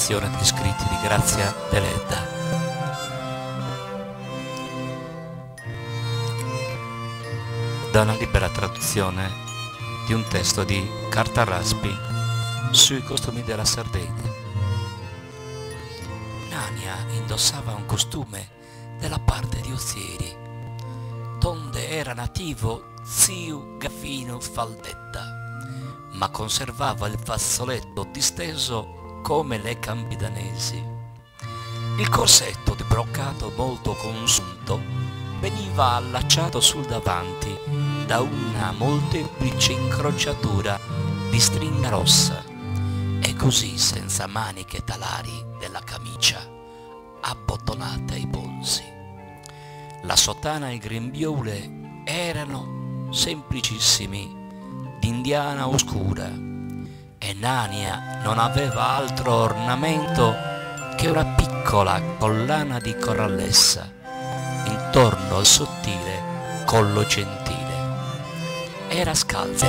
selezione di scritti di Grazia Deledda. Da una libera traduzione di un testo di Carta Raspi sui costumi della Sardegna. Nania indossava un costume della parte di Ozieri, donde era nativo zio Gaffino Faldetta, ma conservava il fazzoletto disteso come le campidanesi. Il corsetto di broccato molto consunto veniva allacciato sul davanti da una molteplice incrociatura di stringa rossa e così senza maniche talari della camicia abbottonate ai polsi. La sotana e il grembiule erano semplicissimi, d'indiana oscura, e Nania non aveva altro ornamento che una piccola collana di corallessa intorno al sottile collo gentile. Era scalza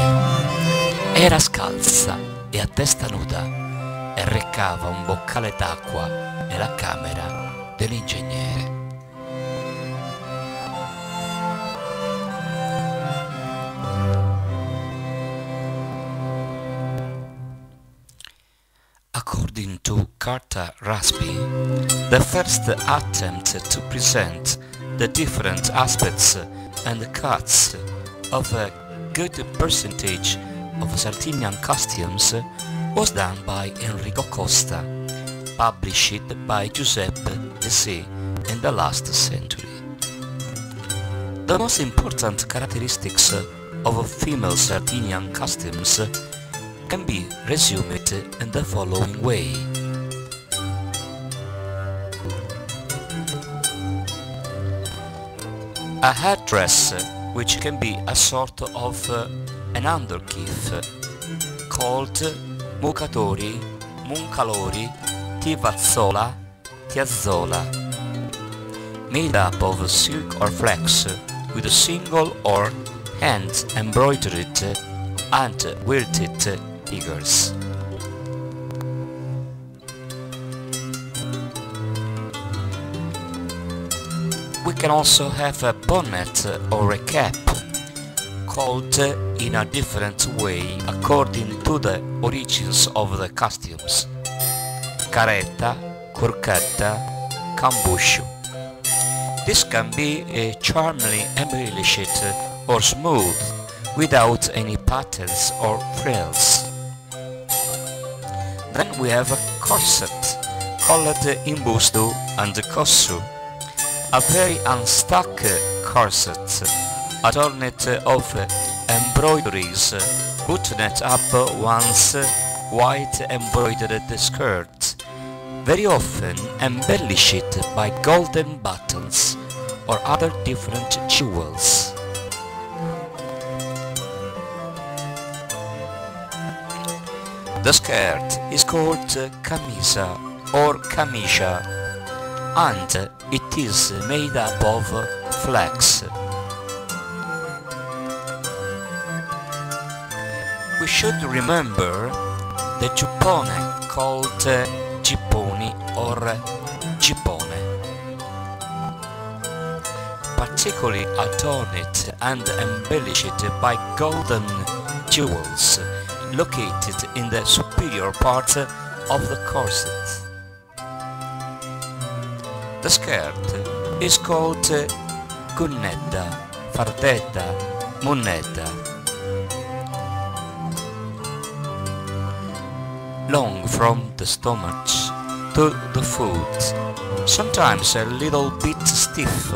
e a testa nuda e recava un boccale d'acqua nella camera dell'ingegnere. According to Carta Raspi, the first attempt to present the different aspects and cuts of a good percentage of Sardinian costumes was done by Enrico Costa, published by Giuseppe De Se in the last century. The most important characteristics of female Sardinian costumes can be resumed in the following way. A headdress which can be a sort of an underkerchief called mucatori, muncalori, tivazzola, tiazzola, made up of silk or flax with a single or hand embroidered and quilted figures. We can also have a bonnet or a cap, called in a different way according to the origins of the costumes: caretta, corchetta, cambuscio. This can be charmingly embellished or smooth, without any patterns or frills. Then we have a corset, called imbusto and cossu, a very unstuck corset, adorned of embroideries, buttoned up one's white embroidered skirt, very often embellished by golden buttons or other different jewels. The skirt is called camisa or camicia, and it is made up of flax. We should remember the giuppone, called gipponi or gippone, particularly adorned and embellished by golden jewels, located in the superior part of the corset. The skirt is called gunnetta, fardetta, munnetta. Long from the stomach to the foot, sometimes a little bit stiff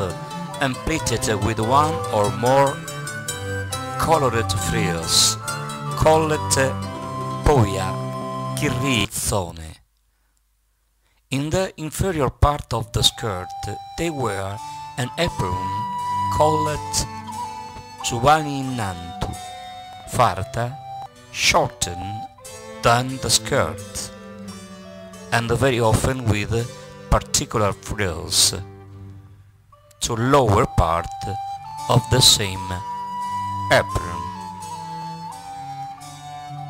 and pleated with one or more colored frills, called poia, chirizzone. In the inferior part of the skirt they wear an apron called suvaninantu, farta, shortened than the skirt, and very often with particular frills, to lower part of the same apron.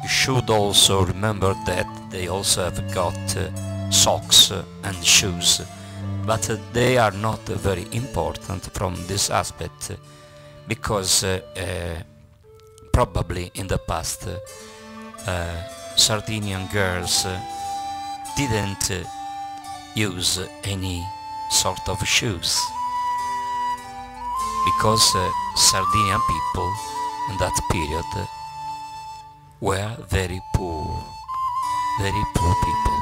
You should also remember that they also have got socks and shoes, but they are not very important from this aspect, because probably in the past Sardinian girls didn't use any sort of shoes, because Sardinian people in that period were very poor people.